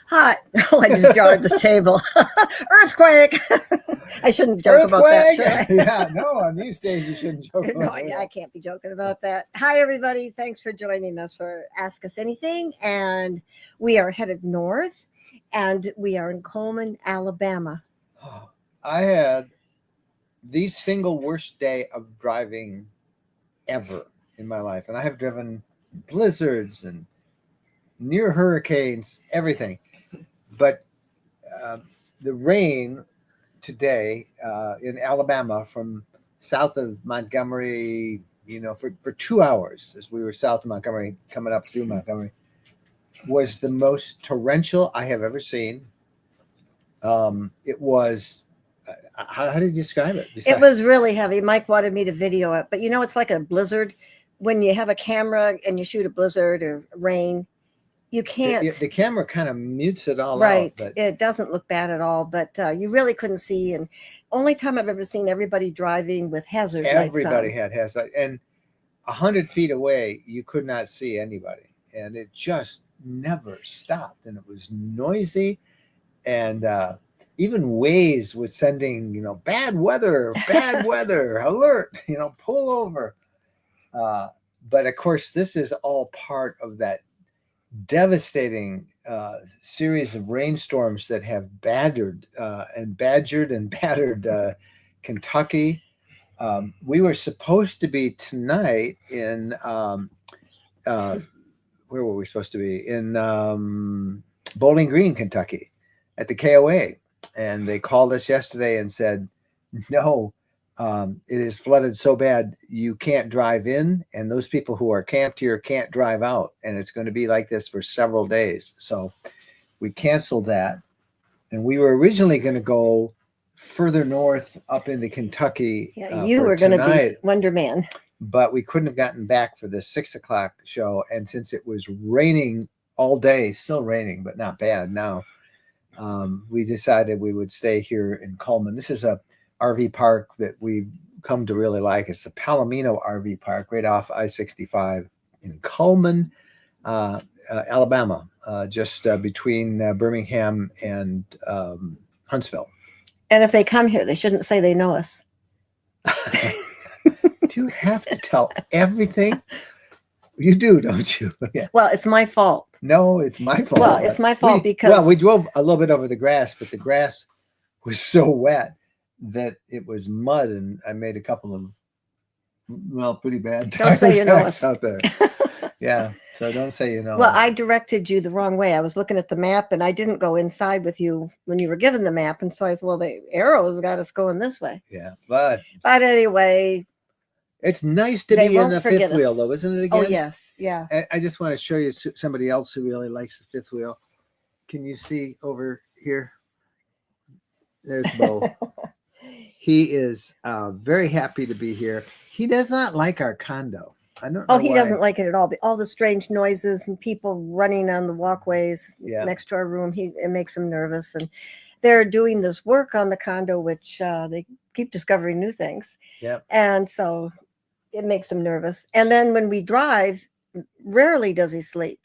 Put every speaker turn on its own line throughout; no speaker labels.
Hot. Oh, I just jarred the table. Earthquake. I shouldn't joke about that, should I?
Yeah, no, on these days you shouldn't joke
No,
about
I can't be joking about that. Hi, everybody. Thanks for joining us for Ask Us Anything. And we are headed north, and we are in Coleman, Alabama.
I had the single worst day of driving ever in my life. And I have driven blizzards and near hurricanes, everything. But the rain today in Alabama from south of Montgomery, for 2 hours as we were south of Montgomery, coming up through Montgomery, was the most torrential I have ever seen. It was, how do you describe it?
It was really heavy. Mike wanted me to video it, but it's like a blizzard. When you have a camera and you shoot a blizzard or rain, you can't.
The camera kind of mutes it all
right.
out. But
it doesn't look bad at all, but you really couldn't see. And only time I've ever seen everybody driving with hazard lights on.
Everybody had hazard, and 100 feet away, you could not see anybody. And it just never stopped. And it was noisy. And even Waze was sending, bad weather, alert, pull over. But of course, this is all part of that devastating series of rainstorms that have badgered Kentucky. We were supposed to be tonight in where were we supposed to be? In Bowling Green, Kentucky, at the KOA. And they called us yesterday and said, no, it is flooded so bad you can't drive in, and those people who are camped here can't drive out, and it's going to be like this for several days. So we canceled that, and we were originally going to go further north up into Kentucky.
Yeah, you were going to be Wonder Man,
but we couldn't have gotten back for the 6:00 show, and since it was raining all day, still raining but not bad now, we decided we would stay here in Coleman. This is a RV park that we've come to really like. It's the Palomino RV Park right off I-65 in Coleman, Alabama, just between Birmingham and Huntsville.
And if they come here, they shouldn't say they know us.
Do you have to tell everything? You do, don't you?
Yeah. Well, it's my fault.
No, it's my fault.
Well, it's my fault because
we drove a little bit over the grass, but the grass was so wet that it was mud, and I made a couple of pretty bad
don't say you know us
out there. Yeah, so don't say you know.
Well, I directed you the wrong way. I was looking at the map, and I didn't go inside with you when you were given the map, and so I said, well, the arrows got us going this way.
Yeah, but
anyway,
it's nice to be in the fifth wheel, though, isn't it? Again?
Oh yes, yeah.
I just want to show you somebody else who really likes the fifth wheel. Can you see over here? There's Bo. He is very happy to be here. He does not like our condo. I don't know
he
why.
doesn't like it at all. But all the strange noises and people running on the walkways next to our room, it makes him nervous. And they're doing this work on the condo, which they keep discovering new things.
Yeah.
And so it makes him nervous. And then when we drive, rarely does he sleep.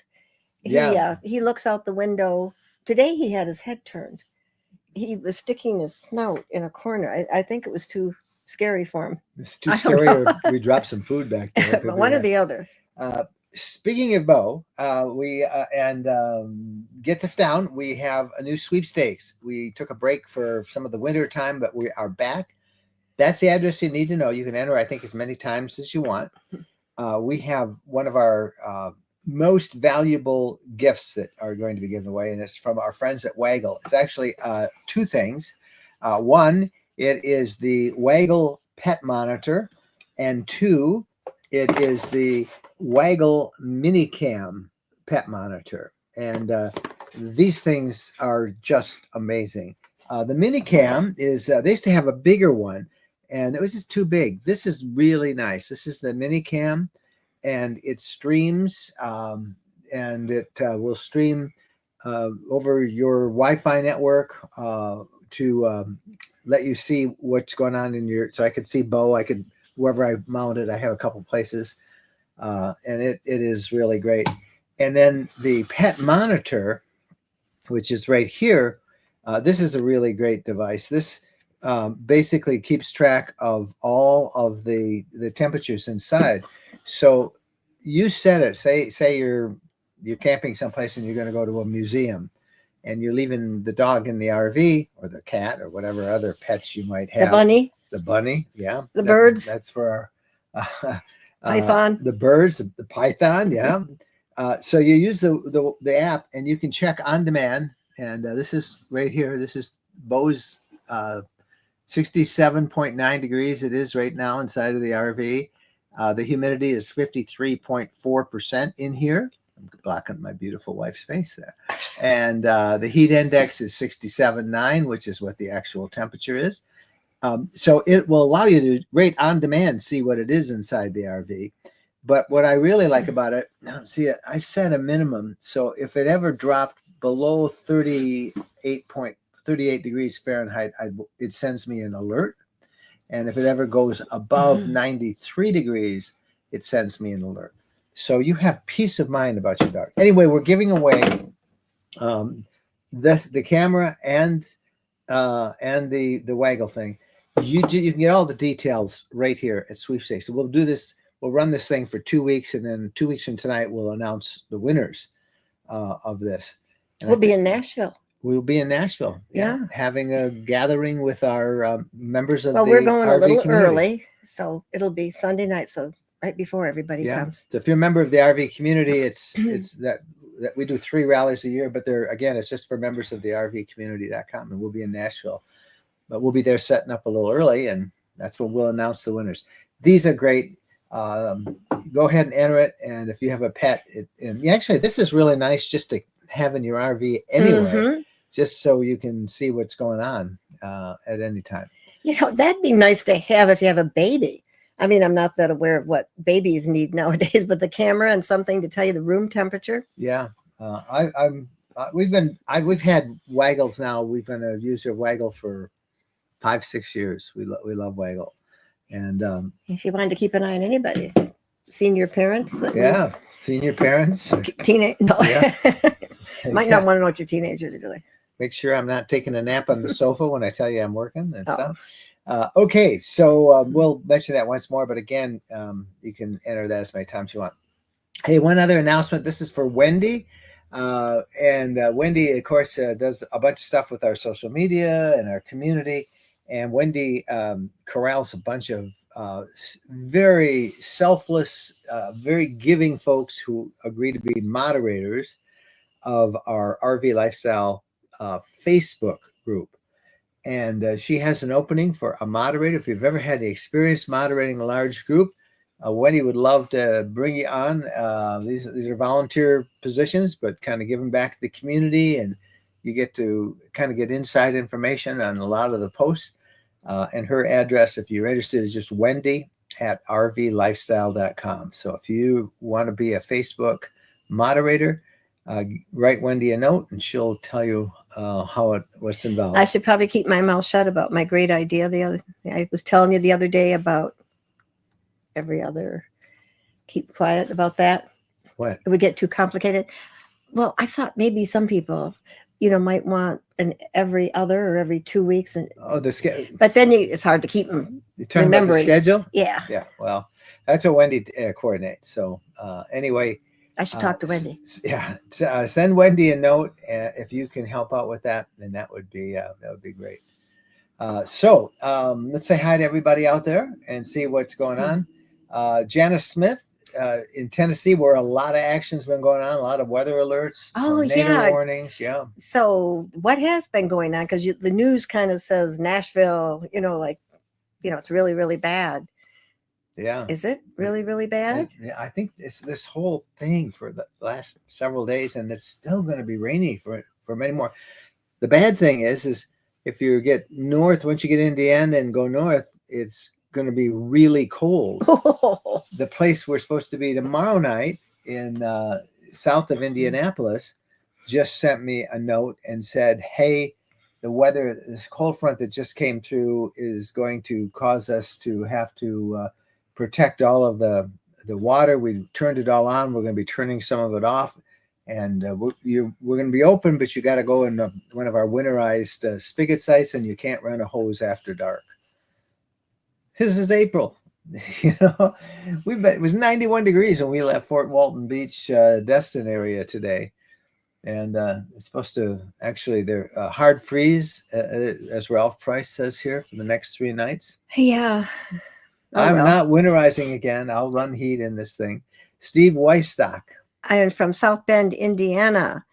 He looks out the window. Today he had his head turned. He was sticking his snout in a corner. I think it was too scary for him.
It's too scary, or we dropped some food back there.
But one or the other.
Speaking of Bo, we get this down. We have a new sweepstakes. We took a break for some of the winter time, but we are back. That's the address you need to know. You can enter, I think, as many times as you want. We have one of our most valuable gifts that are going to be given away, and it's from our friends at Waggle. It's actually two things. One, it is the Waggle pet monitor, and two, it is the Waggle minicam pet monitor. And these things are just amazing. The minicam is, they used to have a bigger one, and it was just too big. This is really nice. This is the minicam, and it streams, and it will stream over your Wi-Fi network to let you see what's going on in your. So I could see Bo. I could, wherever I mount it, I have a couple places, and it is really great. And then the pet monitor which is right here. This is a really great device. This basically keeps track of all of the temperatures inside. So you set it. Say you're camping someplace and you're going to go to a museum, and you're leaving the dog in the RV or the cat or whatever other pets you might have. The bunny, yeah.
The birds.
That's for our
python.
The birds, the python, yeah. So you use the app, and you can check on demand. And this is right here. This is Bo's 67.9 degrees. It is right now inside of the RV. The humidity is 53.4% in here. I'm blocking my beautiful wife's face there. And the heat index is 67.9, which is what the actual temperature is. So it will allow you to rate on demand, see what it is inside the RV. But what I really like about it, see, I've set a minimum. So if it ever dropped below 38 degrees Fahrenheit, it sends me an alert. And if it ever goes above 93 degrees, it sends me an alert. So you have peace of mind about your dog. Anyway, we're giving away the camera and the Waggle thing. You can get all the details right here at Sweepstakes. So we'll do this. We'll run this thing for 2 weeks, and then 2 weeks from tonight, we'll announce the winners of this. And
we'll be in Nashville.
We'll be in Nashville. Yeah. Having a gathering with our members of
the
we're going
RV
a little
community. Early, so it'll be Sunday night. So right before everybody comes.
So if you're a member of the RV community, it's that we do 3 rallies a year, but it's just for members of the RVcommunity.com, and we'll be in Nashville. But we'll be there setting up a little early, and that's when we'll announce the winners. These are great. Go ahead and enter it. And if you have a pet, actually, this is really nice just to have in your RV anyway, just so you can see what's going on at any time.
That'd be nice to have if you have a baby. I mean, I'm not that aware of what babies need nowadays, but the camera and something to tell you the room temperature.
Yeah. We've had Waggles now. We've been a user of Waggle for 5-6 years. We love Waggle. And
if you wanted to keep an eye on anybody, senior parents.
Senior parents.
Teenage. No. Might not want to know what your teenagers are doing.
Make sure I'm not taking a nap on the sofa when I tell you I'm working and stuff. Okay, so we'll mention that once more. But again, you can enter that as many times as you want. Hey, one other announcement. This is for Wendy. And Wendy, of course, does a bunch of stuff with our social media and our community. And Wendy corrals a bunch of very selfless, very giving folks who agree to be moderators of our RV Lifestyle Facebook group. And she has an opening for a moderator. If you've ever had the experience moderating a large group, Wendy would love to bring you on. These are volunteer positions, but kind of give them back to the community, and you get to kind of get inside information on a lot of the posts. And her address, if you're interested, is just wendy@rvlifestyle.com. So if you want to be a Facebook moderator, write Wendy a note, and she'll tell you what's involved.
I should probably keep my mouth shut about my great idea. I was telling you the other day about keep quiet about that.
What?
It would get too complicated. Well, I thought maybe some people, might want an every other or every 2 weeks.
The schedule.
But then it's hard to keep them.
You're talking about the schedule?
Yeah.
Yeah. Well, that's what Wendy coordinates. So anyway.
I should talk to Wendy.
Send Wendy a note if you can help out with that, then that would be great. So let's say hi to everybody out there and see what's going on. Janice Smith in Tennessee, where a lot of action's been going on, a lot of weather alerts, tornado warnings. Yeah.
So what has been going on? Because the news kind of says Nashville, it's really, really bad.
Yeah.
Is it really, really bad?
Yeah, I think it's this whole thing for the last several days, and it's still going to be rainy for many more. The bad thing is if you get north, once you get into the end and go north, it's going to be really cold. The place we're supposed to be tomorrow night in south of Indianapolis just sent me a note and said, hey, the weather, this cold front that just came through is going to cause us to have to protect all of the water. We turned it all on. We're going to be turning some of it off. And we're going to be open, but you got to go in one of our winterized spigot sites, and you can't run a hose after dark. This is April. You know, it was 91 degrees when we left Fort Walton Beach, Destin area today. And it's supposed to actually, they're hard freeze, as Ralph Price says here, for the next 3 nights.
Yeah.
I'm not winterizing again. I'll run heat in this thing. Steve Weistock.
I am from South Bend, Indiana,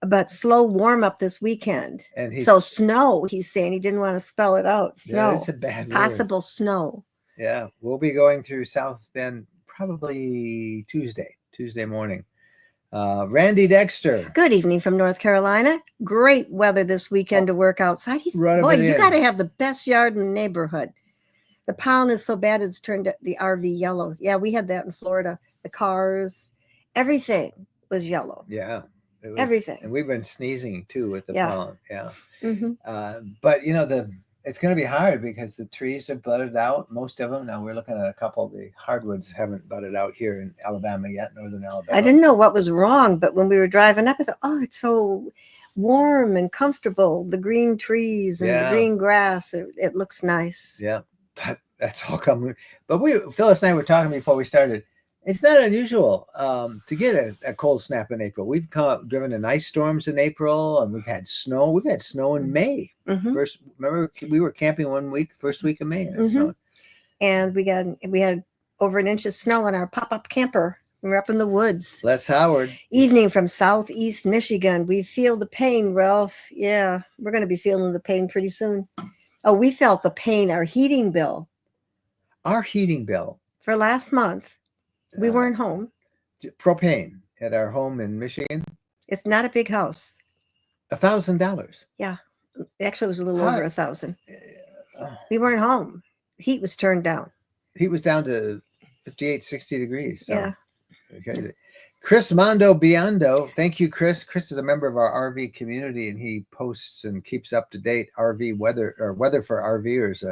but slow warm up this weekend.
And
so snow, he's saying. He didn't want to spell it out. Snow.
Yeah, it's a bad
possible word. Snow.
Yeah, we'll be going through South Bend probably Tuesday morning. Randy Dexter.
Good evening from North Carolina. Great weather this weekend to work outside. Boy, you got to have the best yard in the neighborhood. The pollen is so bad it's turned the RV yellow. Yeah, we had that in Florida. The cars, everything was yellow.
Yeah.
Everything.
And we've been sneezing too with the pollen. Yeah.
Mm-hmm.
But you know, it's going to be hard because the trees are budded out, most of them. Now we're looking at a couple. The hardwoods haven't budded out here in Alabama yet, northern Alabama.
I didn't know what was wrong, but when we were driving up, I thought, oh, it's so warm and comfortable. The green trees and the green grass, it looks nice.
Yeah, but that's all coming. But Phyllis and I were talking before we started. It's not unusual to get a cold snap in April. We've driven in ice storms in April, and we've had snow. We've had snow in May.
Mm-hmm.
Remember we were camping first week of May, and it snowed.
And we had over 1 inch of snow in our pop-up camper. We were up in the woods.
Les Howard.
Evening from Southeast Michigan. We feel the pain, Ralph. Yeah, we're going to be feeling the pain pretty soon. Oh, we felt the pain. Our heating bill. For last month. We weren't home.
Propane at our home in Michigan.
It's not a big house.
$1,000.
Yeah. Actually, it was a little over 1,000. We weren't home. Heat was turned down.
Heat was down to 58, 60 degrees. So.
Yeah.
Okay. Chris Mondo Biondo. Thank you, Chris. Chris is a member of our RV community, and he posts and keeps up to date RV weather for RVers.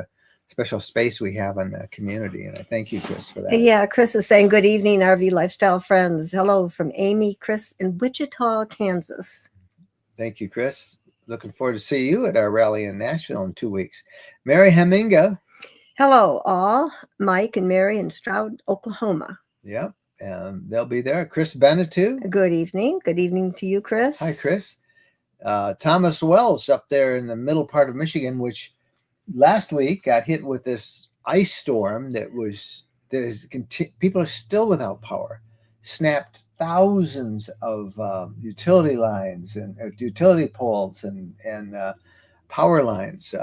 Special space we have on the community, and I thank you, Chris, for that.
Yeah, Chris is saying good evening, RV lifestyle friends. Hello from Amy, Chris in Wichita, Kansas.
Thank you, Chris. Looking forward to see you at our rally in Nashville in 2 weeks. Mary Heminga.
Hello, all. Mike and Mary in Stroud, Oklahoma.
Yep, and they'll be there. Chris Benetu.
Good evening. Good evening to you, Chris.
Hi, Chris. Thomas Wells up there in the middle part of Michigan, which last week got hit with this ice storm people are still without power. Snapped thousands of utility lines and utility poles and power lines.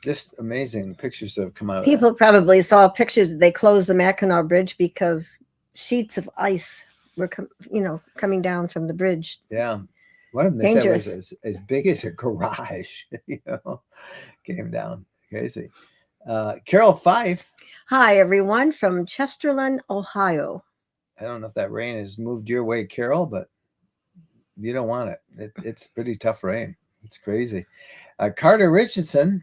Just amazing pictures that have come out of
People probably saw pictures. They closed the Mackinac Bridge because sheets of ice were coming down from the bridge.
Yeah. One of them they said was as big as a garage, came down. Crazy. Carol Fife.
Hi, everyone from Chesterland, Ohio.
I don't know if that rain has moved your way, Carol, but you don't want it. It's pretty tough rain. It's crazy. Carter Richardson.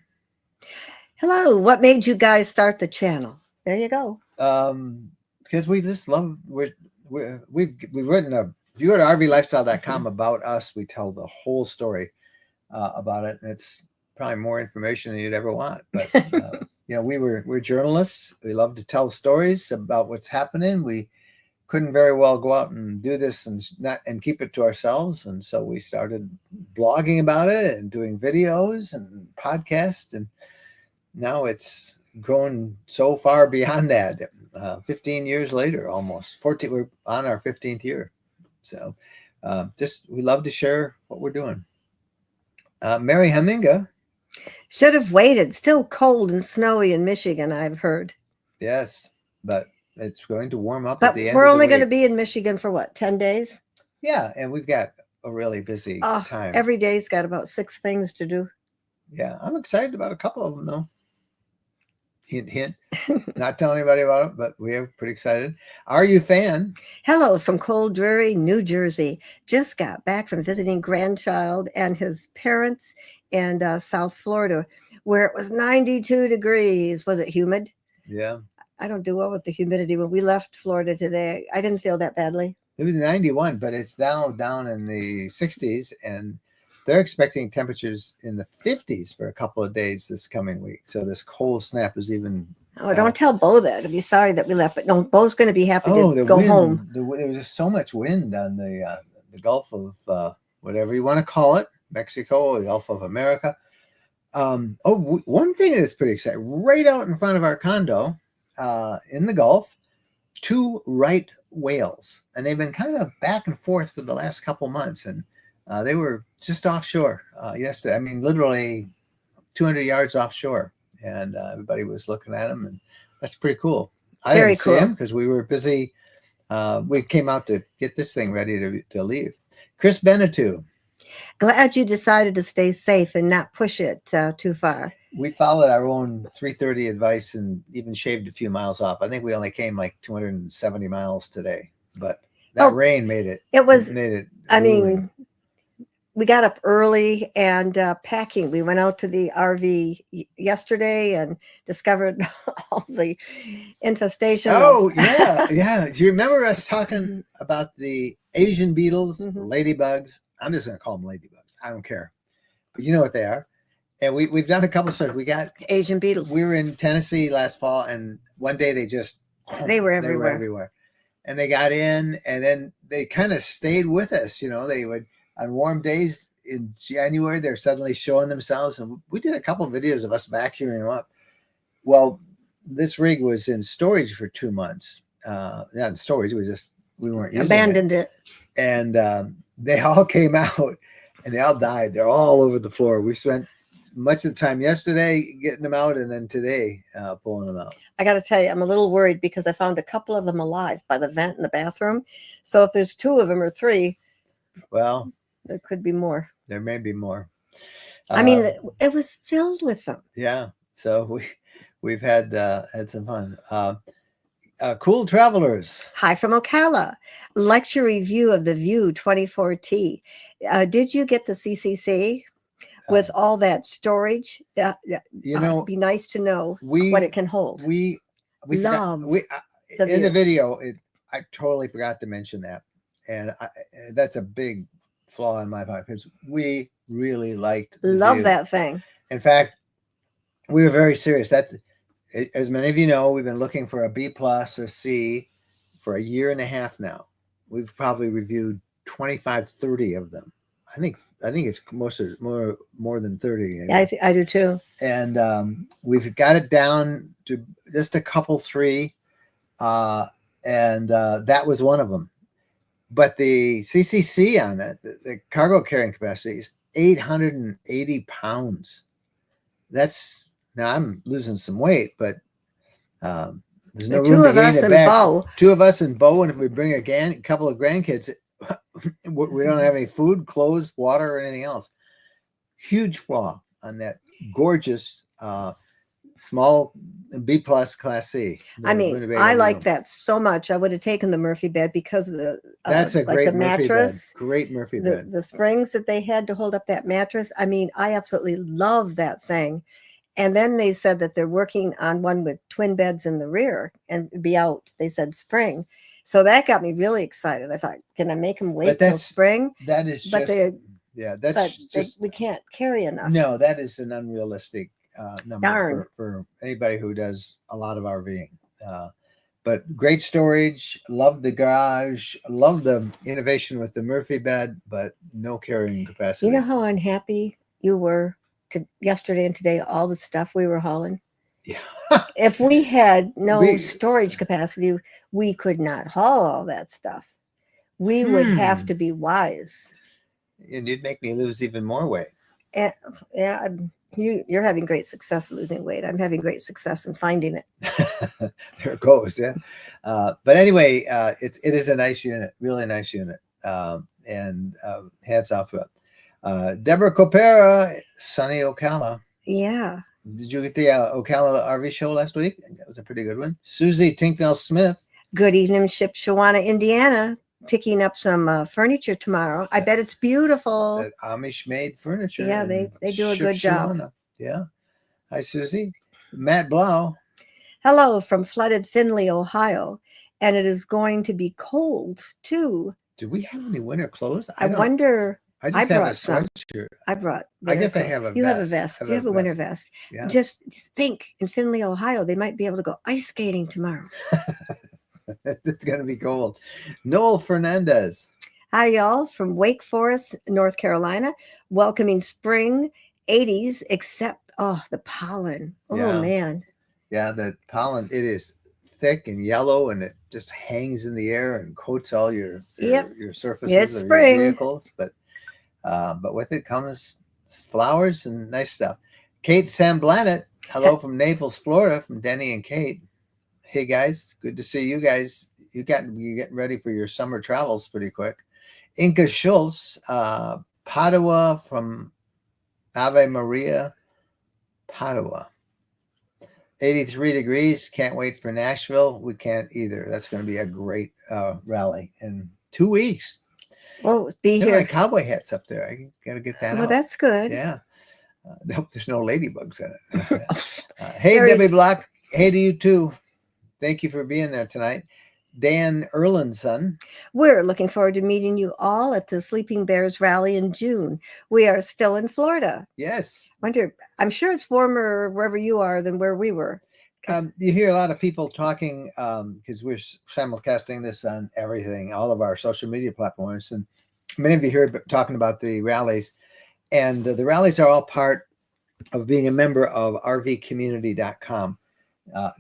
Hello. What made you guys start the channel? There you go.
Because we just love. We've written if you go to rvlifestyle.com about us, we tell the whole story about it, and it's probably more information than you'd ever want. But we're journalists. We love to tell stories about what's happening. We couldn't very well go out and do this and keep it to ourselves, and so we started blogging about it and doing videos and podcasts, and now it's grown so far beyond that. 15 years later, almost 14. We're on our 15th year, so we love to share what we're doing. Mary Heminga.
Should have waited. Still cold and snowy in Michigan, I've heard.
Yes, but it's going to warm up
but
at the end.
We're only going to be in Michigan for what, 10 days?
Yeah, and we've got a really busy time.
Every day's got about 6 things to do.
Yeah, I'm excited about a couple of them, though. Hint, hint. Not telling anybody about it, but we are pretty excited. Are you fan?
Hello from Cold Drury, New Jersey. Just got back from visiting grandchild and his parents in South Florida, where it was 92 degrees. Was it humid?
Yeah.
I don't do well with the humidity. When we left Florida today, I didn't feel that badly.
It was 91, but it's now down in the 60s, and they're expecting temperatures in the 50s for a couple of days this coming week. So this cold snap is even.
Oh, don't tell Bo that. I'd be sorry that we left, but no, Bo's going to be happy to go home.
There was just so much wind on the Gulf of whatever you want to call it, Mexico, the Gulf of America. One thing that's pretty exciting, right out in front of our condo in the Gulf, 2 right whales, and they've been kind of back and forth for the last couple months, and they were just offshore yesterday. I mean, literally 200 yards offshore, and everybody was looking at them, and that's pretty cool. I didn't see them because we were busy. We came out to get this thing ready to leave. Chris Benetu.
Glad you decided to stay safe and not push it too far.
We followed our own 3:30 advice and even shaved a few miles off. I think we only came like 270 miles today, but that rain made it.
I mean, we got up early and packing. We went out to the RV yesterday and discovered all the infestation.
Oh, yeah. Do you remember us talking about the Asian beetles, ladybugs? I'm just going to call them ladybugs. I don't care. But you know what they are. And we've done a couple of stories. We got
Asian beetles.
We were in Tennessee last fall, and one day they were everywhere. And they got in, and then they kind of stayed with us. You know, they would, on warm days in January, they're suddenly showing themselves. And we did a couple of videos of us vacuuming them up. Well, this rig was in storage for 2 months. Not in storage. We weren't using
abandoned it.
And they all came out, and they all died. They're all over the floor. We spent much of the time yesterday getting them out, and then today pulling them out.
I got to tell you, I'm a little worried because I found a couple of them alive by the vent in the bathroom. So if there's 2 of them or 3,
well,
there could be more.
There may be more.
I mean, it was filled with them.
Yeah. So we've had some fun. Cool Travelers.
Hi from Ocala. Lecture review of the View 24T. Did you get the CCC? With all that storage, it'd be nice to know what it can hold.
We love in the video. I totally forgot to mention that, and that's a big flaw in my part because we really love
that thing.
In fact, we were very serious. That's, as many of you know, we've been looking for a B+ or C for a year and a half now. We've probably reviewed 25, 30 of them. I think it's more than 30.
Yeah, I do too.
And we've got it down to just a couple, 3, and that was one of them. But the CCC on it, the cargo carrying capacity is 880 pounds. That's, now I'm losing some weight, but there's no room to gain it back. 2 of us and Bo, and if we bring a couple of grandkids, we don't have any food, clothes, water, or anything else. Huge flaw on that gorgeous small B+ Class C.
I mean, I like that so much. I would have taken the Murphy bed because of the
that's a great
the mattress,
bed. Great Murphy bed.
The springs that they had to hold up that mattress. I mean, I absolutely love that thing. And then they said that they're working on one with twin beds in the rear and be out. They said spring. So that got me really excited. I thought, can I make them wait till spring?
That is we
can't carry enough.
No, that is an unrealistic number for anybody who does a lot of RVing. But great storage. Love the garage. Love the innovation with the Murphy bed, but no carrying capacity.
You know how unhappy you were yesterday and today, all the stuff we were hauling?
Yeah.
If we had no storage capacity, we could not haul all that stuff. We would have to be wise.
And you'd make me lose even more weight.
Yeah, you're having great success losing weight. I'm having great success in finding it.
There it goes. Yeah. But anyway, it is a nice unit, really nice unit. And hats off to it. Deborah Copera, sunny Ocala.
Yeah.
Did you get the Ocala RV show last week? That was a pretty good one. Susie Tinknell Smith.
Good evening, Shipshewana, Indiana. Picking up some furniture tomorrow. I bet it's beautiful.
That Amish-made furniture.
Yeah, they do a good job.
Yeah. Hi, Susie. Matt Blau.
Hello from flooded Findlay, Ohio. and it is going to be cold too.
Do we have any winter clothes?
I wonder.
I just have a
brought some.
sweatshirt.
I brought.
I guess I
clothes.
have a
You have a
vest.
vest. You have a winter vest.
Yeah.
Just think, in Findlay, Ohio, they might be able to go ice skating tomorrow.
It's going to be cold. Noel Fernandez.
Hi, y'all, from Wake Forest, North Carolina. Welcoming spring, 80s, except, the pollen. Oh,
Yeah.
man.
Yeah, the pollen, it is thick and yellow, and it just hangs in the air and coats all your surfaces
It's
of
spring.
your vehicles. But with it comes flowers and nice stuff. Kate Samblanet, hello from Naples, Florida, from Denny and Kate. Hey guys, good to see you guys. You're getting ready for your summer travels pretty quick. Inka Schultz, Padua from Ave Maria, Padua. 83 degrees. Can't wait for Nashville. We can't either. That's going to be a great rally in 2 weeks.
Oh, be
There
here.
are cowboy hats up there. I got to get that out.
Well, that's good.
Yeah. I hope there's no ladybugs in it. Hey, Debbie Block. Hey to you too. Thank you for being there tonight. Dan Erlinson.
We're looking forward to meeting you all at the Sleeping Bears rally in June. We are still in Florida.
Yes.
I'm sure it's warmer wherever you are than where we were.
You hear a lot of people talking because we're simulcasting this on everything, all of our social media platforms. And many of you heard talking about the rallies. And the rallies are all part of being a member of rvcommunity.com.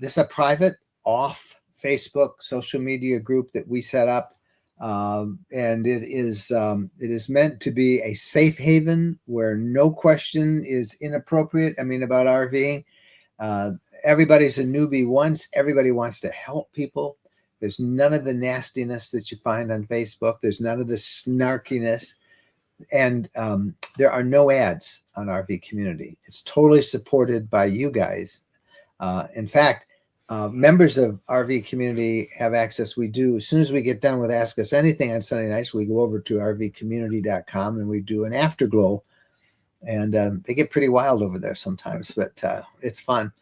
This is a private, off Facebook social media group that we set up. And it is meant to be a safe haven where no question is inappropriate. I mean, about RVing. Everybody's a newbie once. Everybody wants to help people. There's none of the nastiness that you find on Facebook. There's none of the snarkiness. And there are no ads on RV Community. It's totally supported by you guys. In fact, members of RV Community have access. We do, as soon as we get done with Ask Us Anything on Sunday nights, we go over to rvcommunity.com and we do an Afterglow. And they get pretty wild over there sometimes, but it's fun.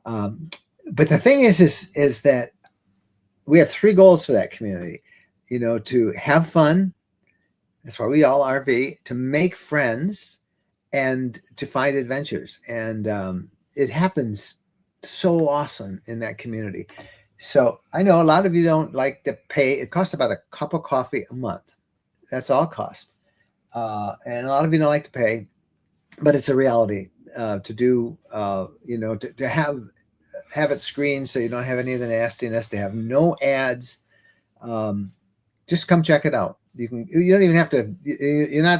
But the thing is that we have 3 goals for that community. To have fun. That's why we all RV, to make friends and to find adventures. And it happens so awesome in that community. So I know a lot of you don't like to pay. It costs about a cup of coffee a month. That's all it costs. And a lot of you don't like to pay, but it's a reality to do, to have it screened so you don't have any of the nastiness, to have no ads. Just come check it out. You don't even have to,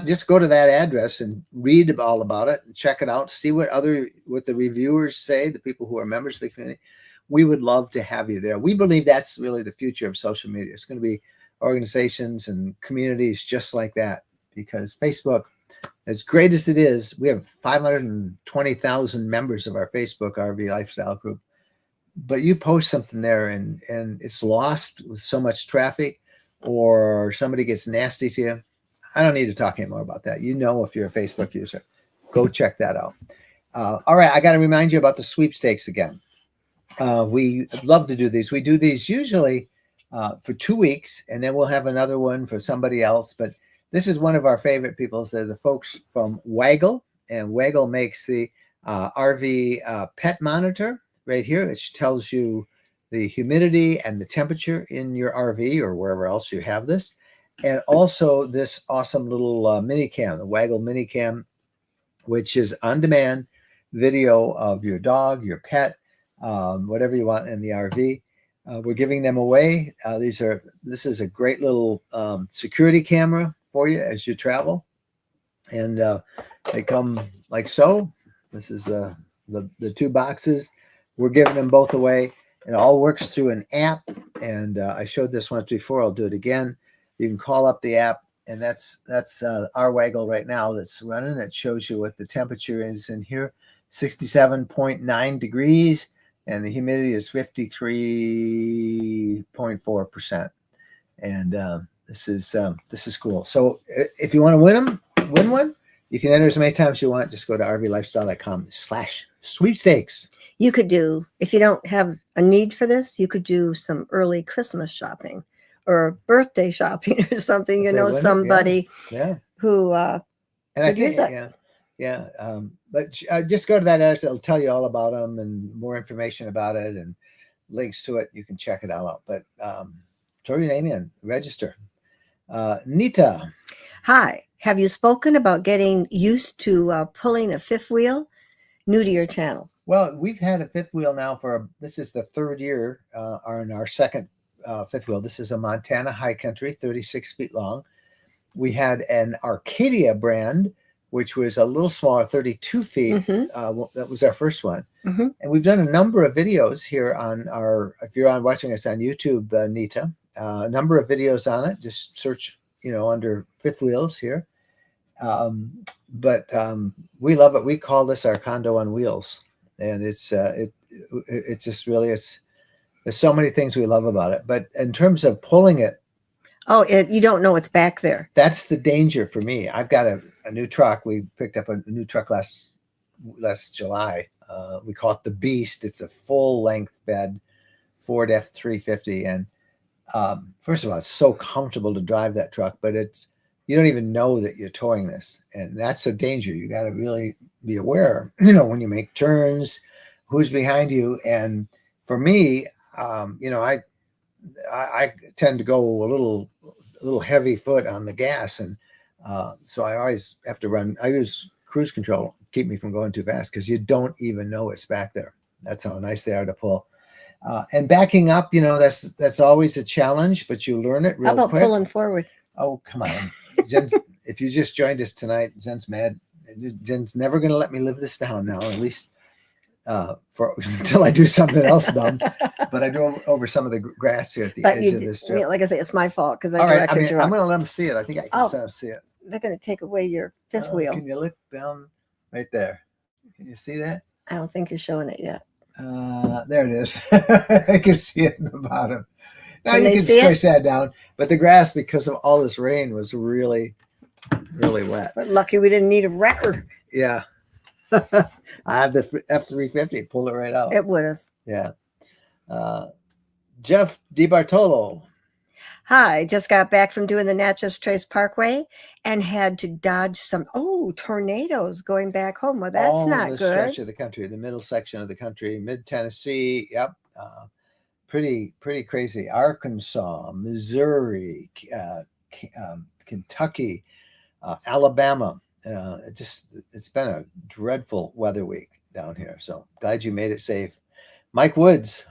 just go to that address and read all about it and check it out. See what the reviewers say, the people who are members of the community. We would love to have you there. We believe that's really the future of social media. It's going to be organizations and communities just like that, because Facebook, as great as it is, we have 520,000 members of our Facebook RV lifestyle group, but you post something there and it's lost with so much traffic, or somebody gets nasty to you. I don't need to talk anymore about that. If you're a Facebook user, go check that out. All right, I got to remind you about the sweepstakes again. We love to do these. We do these usually for 2 weeks, and then we'll have another one for somebody else. But this is one of our favorite people. They're the folks from Waggle, and Waggle makes the RV pet monitor right here, which tells you the humidity and the temperature in your RV or wherever else you have this. And also this awesome little mini cam, the Waggle mini cam, which is on-demand video of your dog, your pet, whatever you want in the RV. We're giving them away. This is a great little security camera for you as you travel. And they come like so. This is the 2 boxes. We're giving them both away. It all works through an app, and I showed this once before. I'll do it again. You can call up the app, and that's our Waggle right now that's running. It shows you what the temperature is in here, 67.9 degrees, and the humidity is 53.4%. And this is cool. So if you want to win one, you can enter as many times as you want. Just go to rvlifestyle.com/sweepstakes.
You could do, if you don't have a need for this, you could do some early Christmas shopping or birthday shopping or something,
If they win it,
somebody
yeah.
who
And I
could
think,
use it.
yeah. But just go to that address. It'll tell you all about them and more information about it and links to it. You can check it all out. But throw your name in, register. Nita.
Hi, have you spoken about getting used to pulling a fifth wheel? New to your channel.
Well, we've had a fifth wheel now this is the third year on our second fifth wheel. This is a Montana High Country, 36 feet long. We had an Arcadia brand, which was a little smaller, 32 feet.
Mm-hmm.
That was our first one.
Mm-hmm.
And we've done a number of videos here if you're watching us on YouTube, Nita, a number of videos on it. Just search, under fifth wheels here. But we love it. We call this our condo on wheels. And it's just really, there's so many things we love about it. But in terms of pulling it,
you don't know what's back there.
That's the danger for me. I've got a new truck. We picked up a new truck last July. We call it the Beast. It's a full length bed Ford F-350. And first of all, it's so comfortable to drive that truck, but you don't even know that you're towing this. And that's a danger. You got to really be aware, when you make turns, who's behind you. And for me, I tend to go a little heavy foot on the gas. And so I always have to run. I use cruise control to keep me from going too fast because you don't even know it's back there. That's how nice they are to pull. And backing up, that's always a challenge, but you learn it real quick.
How about pulling forward?
Oh, come on. Jen's, if you just joined us tonight, Jen's mad. Jen's never going to let me live this down now, at least until I do something else dumb. But I drove over some of the grass here at the edge of this strip.
Like I say, it's my fault because
All right,
I'm
going to let them see it. I think I can see it.
They're going to take away your fifth wheel.
Can you look down right there? Can you see that?
I don't think you're showing it yet.
There it is. I can see it in the bottom. Now you can squish that down. But the grass, because of all this rain, was really, really wet.
We're lucky we didn't need a wrecker.
Yeah. I have the F-350. Pulled it right out.
It would have.
Yeah. Jeff DiBartolo.
Hi, just got back from doing the Natchez Trace Parkway and had to dodge some tornadoes going back home. Well, that's not good.
Stretch of the country, the middle section of the country, mid Tennessee. Yep. Pretty crazy. Arkansas, Missouri, Kentucky, Alabama. It's been a dreadful weather week down here. So glad you made it safe. Mike Woods.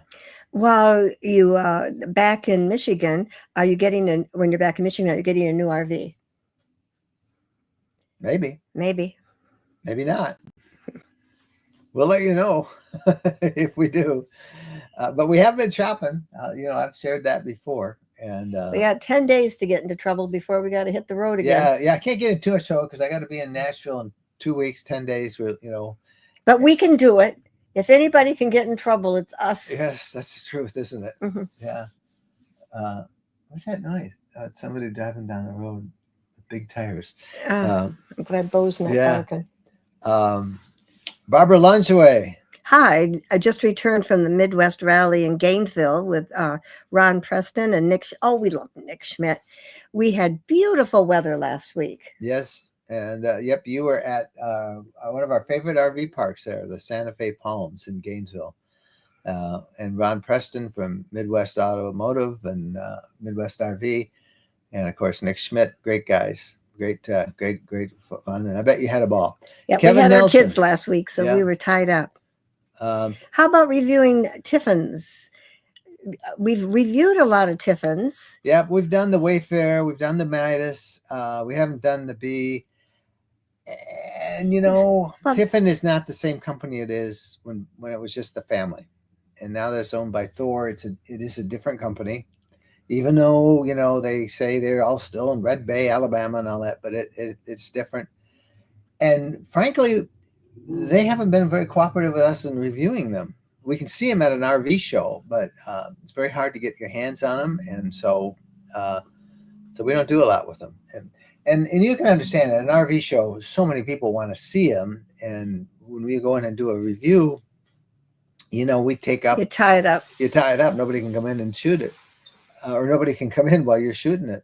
While you back in Michigan, are you getting when you're back in Michigan, are you getting a new RV?
Maybe not. We'll let you know if we do. But we have been shopping. I've shared that before. And
we got 10 days to get into trouble before we got to hit the road again.
Yeah. I can't get into a show because I got to be in Nashville in 2 weeks, 10 days.
But we can do it. If anybody can get in trouble, it's us.
Yes, that's the truth, isn't it?
Mm-hmm.
Yeah. What's that noise? Somebody driving down the road with big tires.
I'm glad Bo's not barking.
Barbara Lungeway.
Hi, I just returned from the Midwest Rally in Gainesville with Ron Preston and Nick. We love Nick Schmidt. We had beautiful weather last week.
Yes. And you were at one of our favorite RV parks there, the Santa Fe Palms in Gainesville. And Ron Preston from Midwest Automotive and Midwest RV. And of course, Nick Schmidt, great guys. Great fun. And I bet you had a ball.
Yeah,
Kevin
we had
Nelson.
our kids last week, so we were tied up. How about reviewing Tiffins? We've reviewed a lot of Tiffins.
Yeah, we've done the Wayfair. We've done the Midas. We haven't done the B. And Tiffin is not the same company it is when it was just the family, and now that's owned by Thor. It is a different company, even though they say they're all still in Red Bay, Alabama, and all that. But it's different. And frankly, they haven't been very cooperative with us in reviewing them. We can see them at an RV show, but it's very hard to get your hands on them, and so we don't do a lot with them. And you can understand at an RV show, so many people want to see them. And when we go in and do a review, we take up.
You tie it up.
You tie it up. Nobody can come in and shoot it, or nobody can come in while you're shooting it.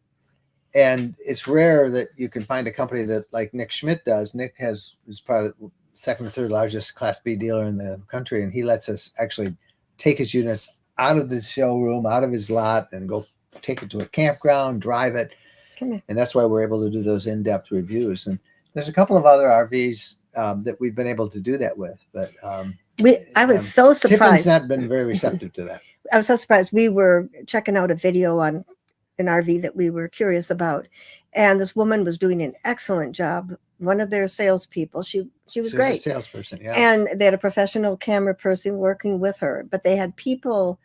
And it's rare that you can find a company that like Nick Schmidt does. Nick is probably the second or third largest Class B dealer in the country, and he lets us actually take his units out of the showroom, out of his lot, and go take it to a campground, drive it. And that's why we're able to do those in-depth reviews. And there's a couple of other RVs that we've been able to do that with, but
I was so surprised.
Tiffins not been very receptive to that.
I was so surprised. We were checking out a video on an RV that we were curious about, and this woman was doing an excellent job. One of their salespeople, she was great.
A salesperson, yeah.
And they had a professional camera person working with her, but they had people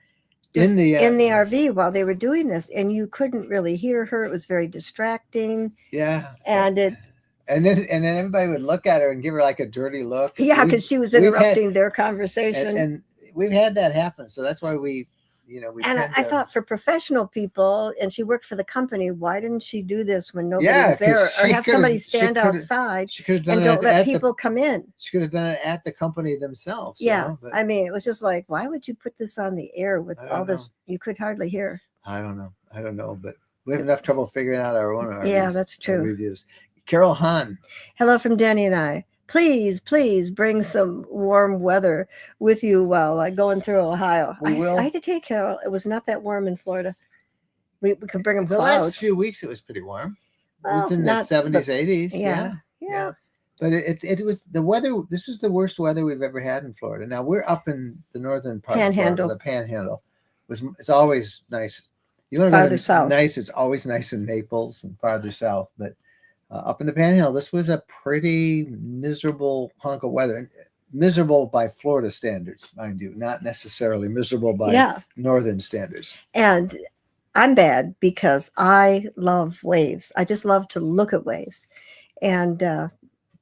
in the RV while they were doing this, and you couldn't really hear her. It was very distracting.
Yeah.
And
then everybody would look at her and give her like a dirty look.
Yeah, because she was interrupting their conversation.
And we've had that happen. So that's why we
I thought for professional people, and she worked for the company, why didn't she do this when nobody was there, or have somebody stand outside and don't let people come in?
She could have done it at the company themselves.
Yeah, I mean, it was just like, why would you put this on the air with all this? You could hardly hear.
I don't know, but we have enough trouble figuring out our own.
Yeah, that's true.
Reviews. Carol Hahn.
Hello from Danny and I. Please bring some warm weather with you while going through Ohio. I had to take Carol. It was not that warm in Florida. We could bring them
the
clouds.
Last few weeks it was pretty warm. It was in the 70s, 80s.
Yeah.
But it was the weather. This was the worst weather we've ever had in Florida. Now we're up in the northern part of Florida, the Panhandle. It's always nice. You want to go south. Nice. It's always nice in Naples and farther south, but. Up in the Panhandle, this was a pretty miserable hunk of weather. Miserable by Florida standards, mind you, not necessarily miserable by northern standards.
And I'm bad because I love waves. I just love to look at waves. And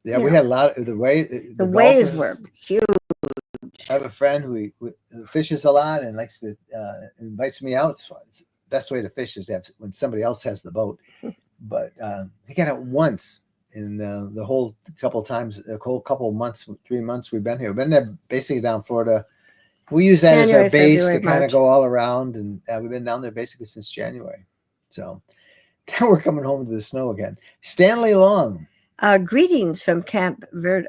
we had a lot of the
waves were huge.
I have a friend who fishes a lot and likes to invites me out. It's the best way to fish is to have when somebody else has the boat. But he got it once in the whole couple months, 3 months we've been here. We've been there basically down Florida. We use that as our base to kind of go all around, and we've been down there basically since January. So now we're coming home to the snow again. Stanley Long.
Greetings from Camp Verde,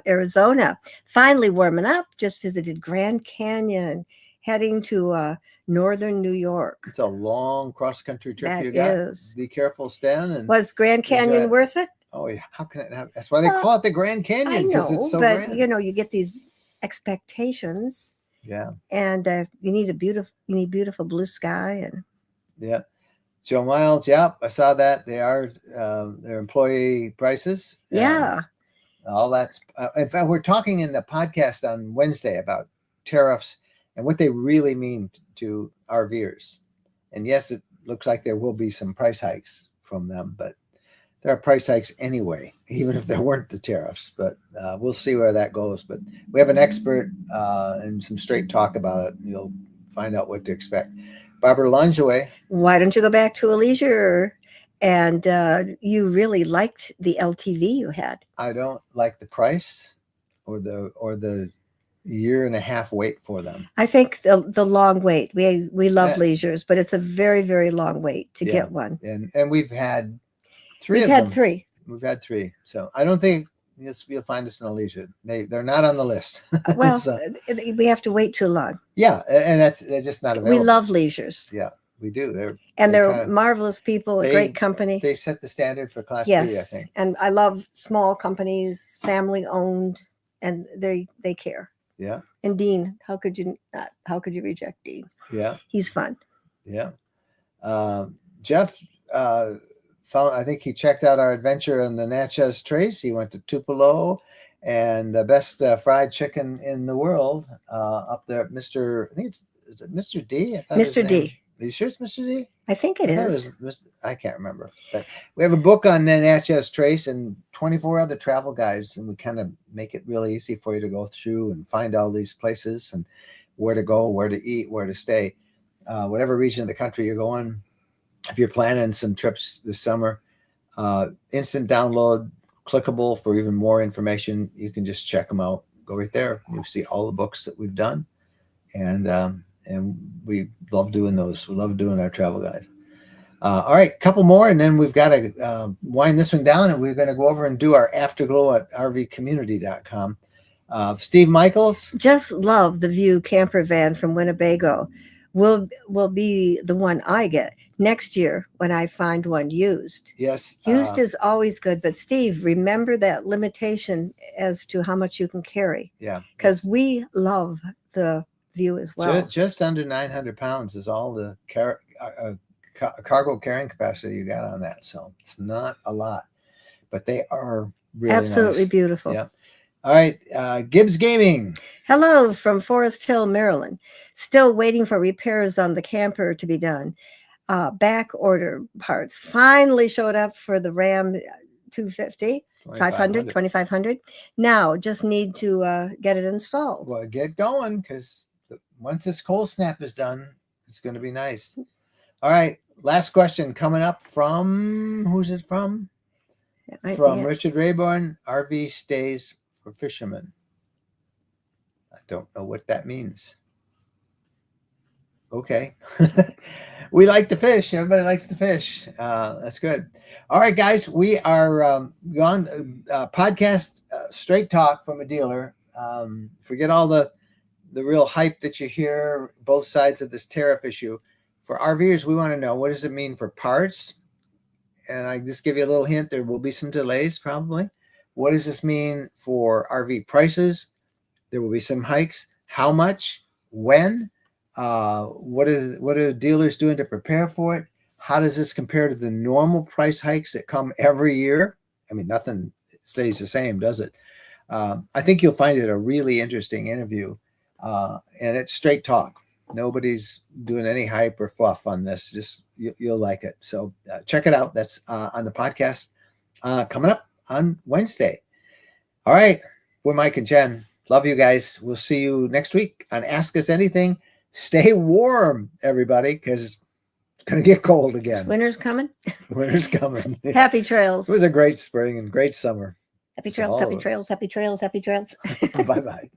Arizona. Finally warming up. Just visited Grand Canyon, heading to northern New York.
It's a long cross-country trip you got. Be careful, Stan. And
was Grand Canyon worth it?
Oh yeah, how can it have? That's why they call it the Grand Canyon, because it's so grand.
You get these expectations.
Yeah.
And you need beautiful blue sky and.
Joe Miles, I saw that. They are their employee prices. All that's. In fact, we're talking in the podcast on Wednesday about tariffs and what they really mean to RVers. And yes, it looks like there will be some price hikes from them, but there are price hikes anyway, even if there weren't the tariffs. But we'll see where that goes. But we have an expert and some straight talk about it. You'll find out what to expect. Barbara Langeway.
Why don't you go back to a leisure? And you really liked the LTV you had.
I don't like the price or the year and a half wait for them.
I think the long wait. We love leisures, but it's a very, very long wait to get one.
And we've had three.
We've had three.
We've had three. So I don't think you'll find us in a leisure. They're not on the list.
Well, we have to wait too long.
Yeah, and they're just not available.
We love leisures.
Yeah, we do.
They're marvelous people, a great company.
They set the standard for Class B, I think.
And I love small companies, family owned, and they care.
Yeah.
And Dean, how could you reject Dean?
Yeah.
He's fun.
Yeah. Jeff I think he checked out our adventure in the Natchez Trace. He went to Tupelo and the best fried chicken in the world up there at Mr. I think is it Mr. D?
Mr. D.
Are you sure it's Mr. D?
I think it is.
I can't remember. But we have a book on the Natchez Trace and 24 other travel guides, and we kind of make it really easy for you to go through and find all these places and where to go, where to eat, where to stay. Whatever region of the country you're going, if you're planning some trips this summer, instant download, clickable for even more information. You can just check them out. Go right there. You'll see all the books that we've done. and we love doing those. We love doing our travel guides. All right, couple more, and then we've got to wind this one down, and we're going to go over and do our Afterglow at rvcommunity.com. Steve Michaels.
Just love the View camper van from Winnebago. Will be the one I get next year when I find one used.
Yes.
Used is always good, but Steve, remember that limitation as to how much you can carry.
Yeah.
Because we love the View as well.
Just under 900 pounds is all the cargo carrying capacity you got on that. So it's not a lot, but they are really
absolutely
nice.
Beautiful.
Yeah. All right. Gibbs Gaming.
Hello from Forest Hill, Maryland. Still waiting for repairs on the camper to be done. Back order parts finally showed up for the Ram 250, 500, 2500. Now just need to get it installed.
Well, get going, because once this cold snap is done, it's going to be nice. All right. Last question coming up from, who's it from? From Richard Rayburn. RV stays for fishermen. I don't know what that means. Okay. We like to fish. Everybody likes to fish. That's good. All right, guys, we are gone. Podcast straight talk from a dealer. Forget all the real hype that you hear both sides of this tariff issue. For RVers, we want to know, what does it mean for parts? And I just give you a little hint, there will be some delays probably. What does this mean for RV prices? There will be some hikes. How much? When? What are dealers doing to prepare for it? How does this compare to the normal price hikes that come every year? I mean, nothing stays the same, does it? I think you'll find it a really interesting interview, and it's straight talk. Nobody's doing any hype or fluff on this. Just you'll like it. So check it out. That's on the podcast coming up on Wednesday. All right. We're Mike and Jen. Love you guys. We'll see you next week on Ask Us Anything. Stay warm, everybody, because it's going to get cold again.
Winter's coming.
Winter's coming.
Happy trails.
It was a great spring and great summer.
Happy trails, happy trails, happy trails, happy trails.
Bye-bye.